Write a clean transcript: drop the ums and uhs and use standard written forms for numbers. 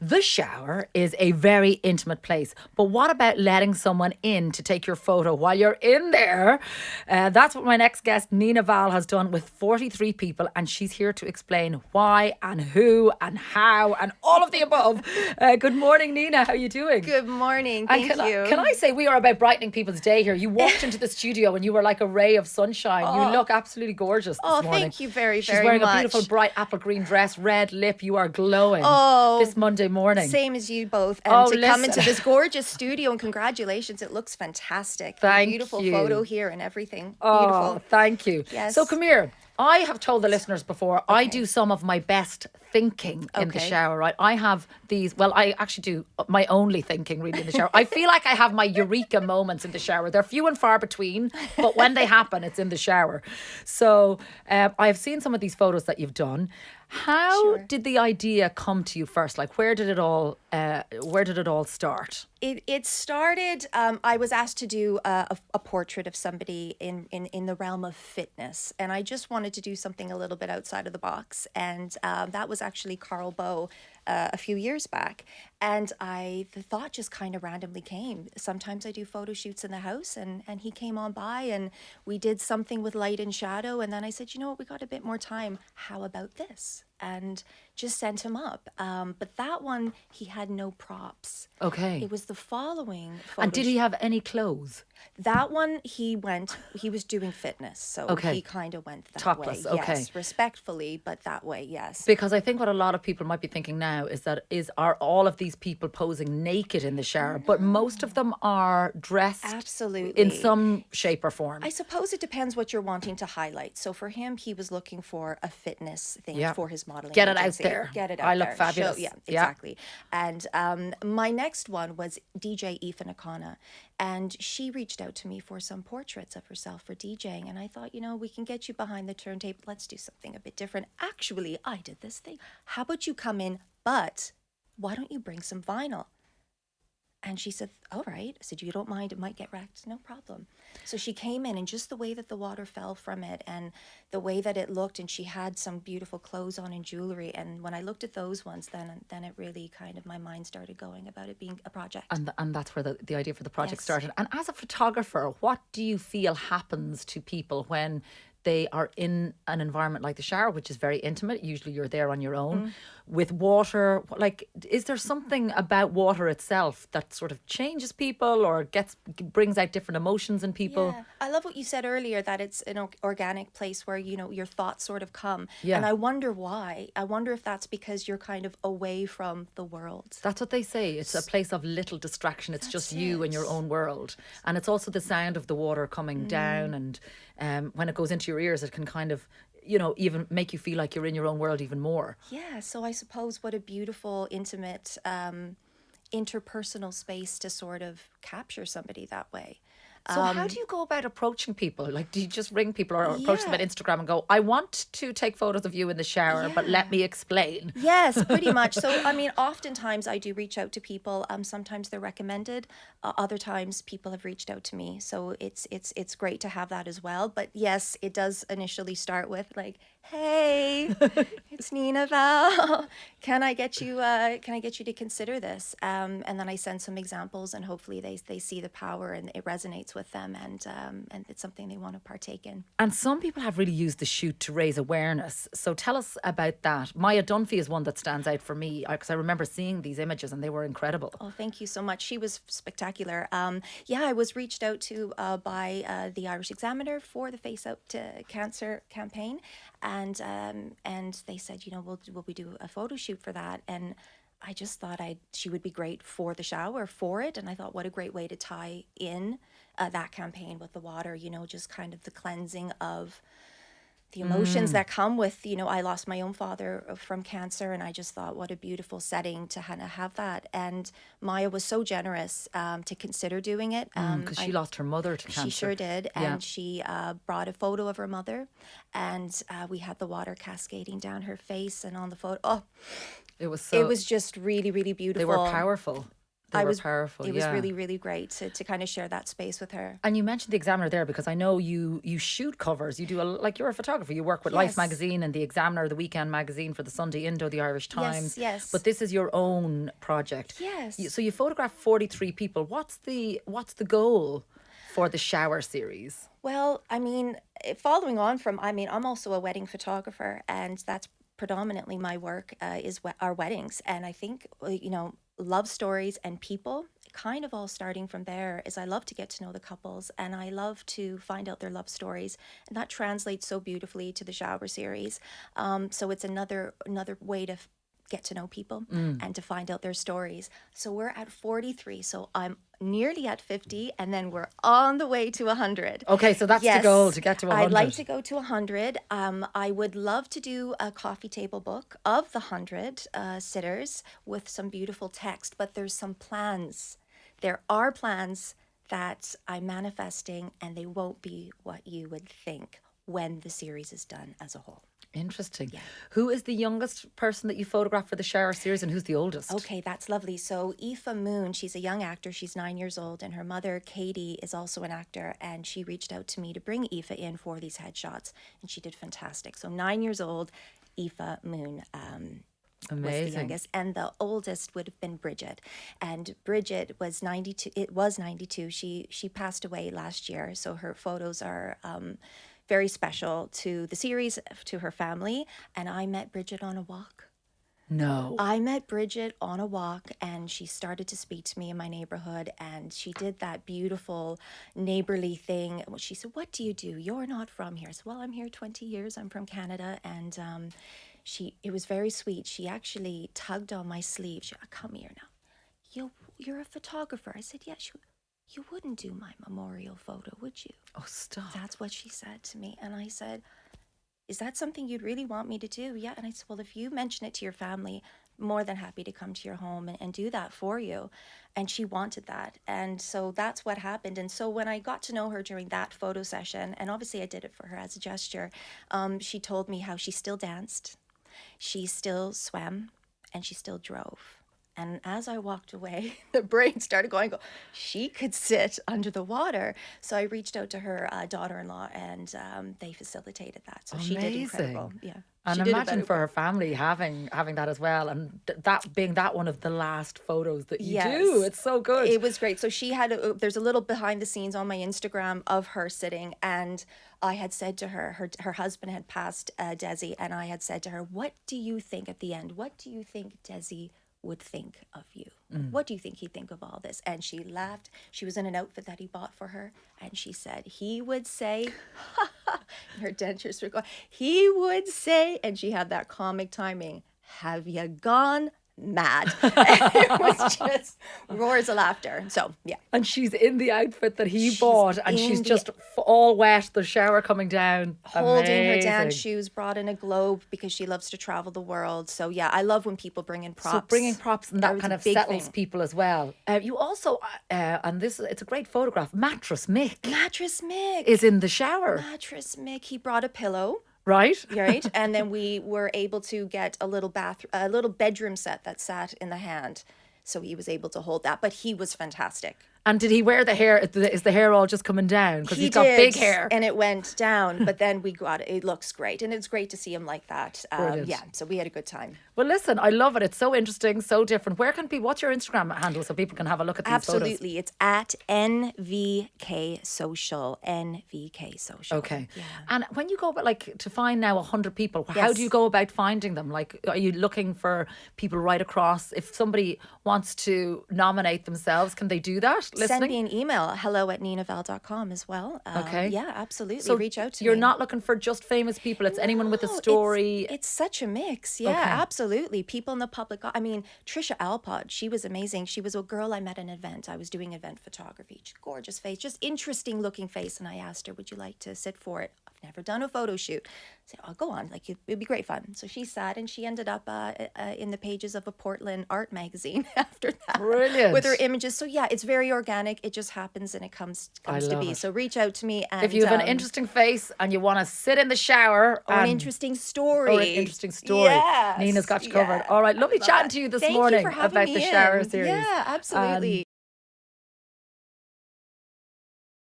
The shower is a very intimate place, but what about letting someone in to take your photo while you're in there? That's what my next guest, Nina Val, has done with 43 people, and she's here to explain why and who and how and all of the above. Good morning, Nina. How are you doing? Good morning. And Thank you. can I say we are about brightening people's day here? You walked into the studio and you were like a ray of sunshine. You look absolutely gorgeous this morning. Thank you very, She's very wearing much. a beautiful bright apple green dress, red lip. You are glowing this Monday morning. Same as you both. And to come listen. into this gorgeous studio, and congratulations, it looks fantastic. Thank Beautiful you. photo here and everything. Oh, Beautiful. thank you. Yes. So come here. I have told the listeners before, I do some of my best thinking in the Okay. shower, right? I have these, well, I actually do my only thinking really in the shower. I feel like I have my eureka moments in the shower. They're few and far between, but when they happen, it's in the shower. So I've seen some of these photos that you've done. How Sure. did the idea come to you first? Like, where did it all start? It started, I was asked to do a portrait of somebody in the realm of fitness. And I just wanted to do something a little bit outside of the box. And that was actually Carl Bow a few years back. And the thought just kind of randomly came. Sometimes I do photo shoots in the house and he came on by and we did something with light and shadow. And then I said, you know what, we got a bit more time. How about this? And just sent him up. But that one, he had no props. Okay. It was the following photo And did he have any clothes? That one, he was doing fitness. So Okay. he kind of went that Topless, way. okay. Yes, respectfully, but that way, yes. Because I think what a lot of people might be thinking now are all of these people posing naked in the shower, but most of them are dressed Absolutely. in some shape or form. I suppose it depends what you're wanting to highlight. So for him, he was looking for a fitness thing Yeah. for his modeling Get it out agency. there. Get it out I look there. fabulous. Yeah, Yeah. exactly. And my next one was DJ Aoife Nakana. And she reached out to me for some portraits of herself for DJing. And I thought, we can get you behind the turntable. Let's do something a bit different. Actually, I did this thing. How about you come in, but why don't you bring some vinyl? And she said, all right. I said, you don't mind, it might get wrecked. No problem. So she came in and just the way that the water fell from it and the way that it looked, and she had some beautiful clothes on and jewelry. And when I looked at those ones, then it really kind of, my mind started going about it being a project. And that's where the idea for the project Yes. started. And as a photographer, what do you feel happens to people when they are in an environment like the shower, which is very intimate? Usually you're there on your own with water. Like, is there something about water itself that sort of changes people or brings out different emotions in people? Yeah, I love what you said earlier, that it's an organic place where, your thoughts sort of come. Yeah. And I wonder why. I wonder if that's because you're kind of away from the world. That's what they say. It's a place of little distraction. It's just you and your own world. And it's also the sound of the water coming down. And when it goes into your ears, it can kind of, even make you feel like you're in your own world even more. Yeah, so I suppose what a beautiful, intimate, interpersonal space to sort of capture somebody that way. So how do you go about approaching people? Like, do you just ring people or approach them Yeah. at Instagram and go, I want to take photos of you in the shower, but let me explain? Yes, pretty much. So, I mean, oftentimes I do reach out to people. Sometimes they're recommended. Other times people have reached out to me. So it's great to have that as well. But yes, it does initially start with like, hey, it's Nina Val. Can I get you to consider this? And then I send some examples, and hopefully they see the power and it resonates with them, and it's something they want to partake in. And some people have really used the shoot to raise awareness. So tell us about that. Maya Dunphy is one that stands out for me because I remember seeing these images and they were incredible. Oh, thank you so much. She was spectacular. I was reached out to by the Irish Examiner for the Face Out to Cancer campaign, and they said, will we do a photo shoot for that? And I just thought she would be great for the shower for it, and I thought, what a great way to tie in that campaign with the water. Just kind of the cleansing of the emotions that come with, I lost my own father from cancer, and I just thought, what a beautiful setting to kind of have that. And Maya was so generous to consider doing it. Because she lost her mother to cancer. She sure did. Yeah. And she brought a photo of her mother, and we had the water cascading down her face and on the photo. Oh, It was it was just really, really beautiful. They were powerful. They were powerful. It was Yeah. really, really great to kind of share that space with her. And you mentioned the Examiner there because I know you shoot covers. You do like you're a photographer. You work with Life Yes. magazine and the Examiner, the Weekend magazine for the Sunday Indo, the Irish Times. yes. But this is your own project. Yes. So you photographed 43 people. What's the goal for the Shower series? Well, I mean, following on from, I mean, I'm also a wedding photographer, and that's predominantly my work is our weddings. And I think, love stories and people, kind of all starting from there, is I love to get to know the couples and I love to find out their love stories. And that translates so beautifully to the Shower series. So it's another way to get to know people and to find out their stories. So we're at 43. So I'm nearly at 50, and then we're on the way to 100. Okay, so that's the goal, to get to 100. I'd like to go to 100. I would love to do a coffee table book of the 100 sitters with some beautiful text, but there's some plans. There are plans that I'm manifesting, and they won't be what you would think when the series is done as a whole. Interesting. Who is the youngest person that you photographed for the Shower series, and who's the oldest? Okay, that's lovely. So Aoife Moon, she's a young actor. She's 9 years old, and her mother, Katie, is also an actor. And she reached out to me to bring Aoife in for these headshots, and she did fantastic. So 9 years old, Aoife Moon. Was the Amazing. youngest, and the oldest would have been Bridget, and Bridget was 92. It was 92. She passed away last year, so her photos are very special to the series, to her family. And I met Bridget on a walk. No. I met Bridget on a walk, and she started to speak to me in my neighborhood, and she did that beautiful neighborly thing. She said, "What do you do? You're not from here." I said, "Well, I'm here 20 years. I'm from Canada." And it was very sweet. She actually tugged on my sleeve. She said, "Come here now. You're a photographer." I said, "Yes." You wouldn't do my memorial photo, would you? Oh, stop. That's what she said to me. And I said, "Is that something you'd really want me to do?" "Yeah." And I said, "Well, if you mention it to your family, more than happy to come to your home and do that for you." And she wanted that. And so that's what happened. And so when I got to know her during that photo session, and obviously I did it for her as a gesture, she told me how she still danced, she still swam, and she still drove. And as I walked away, the brain started going, she could sit under the water. So I reached out to her daughter-in-law, and they facilitated that. So she did incredible. Amazing. Yeah. And She did a imagine better for her family having that as well, and that being that one of the last photos that you do. It's so good. It was great. So she had, there's a little behind the scenes on my Instagram of her sitting, and I had said to her, her husband had passed, Desi, and I had said to her, "What do you think at the end? What do you think Desi would think of you? What do you think he'd think of all this?" And she laughed. She was in an outfit that he bought for her, and she said, "He would say," and her dentures were going, "He would say," and she had that comic timing, "Have you gone mad?" It was just roars of laughter. So yeah. And she's in the outfit that he bought, and she's in the- just all wet, the shower coming down. Holding her dance Amazing. shoes, brought in a globe because she loves to travel the world. So yeah, I love when people bring in props. So bringing props and that was kind a of big settles thing. people as well. You also, and it's a great photograph, Mattress Mick Mattress Mick. is in the shower, Mattress Mick. He brought a pillow. right? Right. And then we were able to get a little bedroom set that sat in the hand. So he was able to hold that, but he was fantastic. And did he wear the hair? Is the hair all just coming down? Because He he's got did, big hair. and it went down, but then we got it. It looks great, and it's great to see him like that. Brilliant. Yeah, so we had a good time. Well, listen, I love it. It's so interesting, so different. Where can people? What's your Instagram handle so people can have a look at these photos? Absolutely, it's at NVK Social. NVK Social. Okay. Yeah. And when you go about to find now 100 people, how Yes. do you go about finding them? Like, are you looking for people right across? If somebody wants to nominate themselves, can they do that? Listening? Send me an email, hello@ninaval.com as well. Okay. Yeah, absolutely. So reach out to you're me. not looking for just famous people. It's anyone with a No, story. It's such a mix. Yeah, Okay. absolutely. People in the public. I mean, Trisha Alpod, she was amazing. She was a girl I met at an event. I was doing event photography. Gorgeous face, just interesting looking face. And I asked her, "Would you like to sit for it?" I've never done a photo shoot. I said, "Oh, go on, like it'd be great fun." So she sat, and she ended up in the pages of a Portland art magazine after that. Brilliant. With her images. So yeah, it's very organic. It just happens, and it comes to love be. it. So reach out to me, and If you have an interesting face and you want to sit in the shower or an and- interesting story. or an interesting story, Yes, Nina's got you covered. yeah. All right, lovely Love chatting that. to you this Thank you morning for having about me the shower in. series. Yeah, absolutely.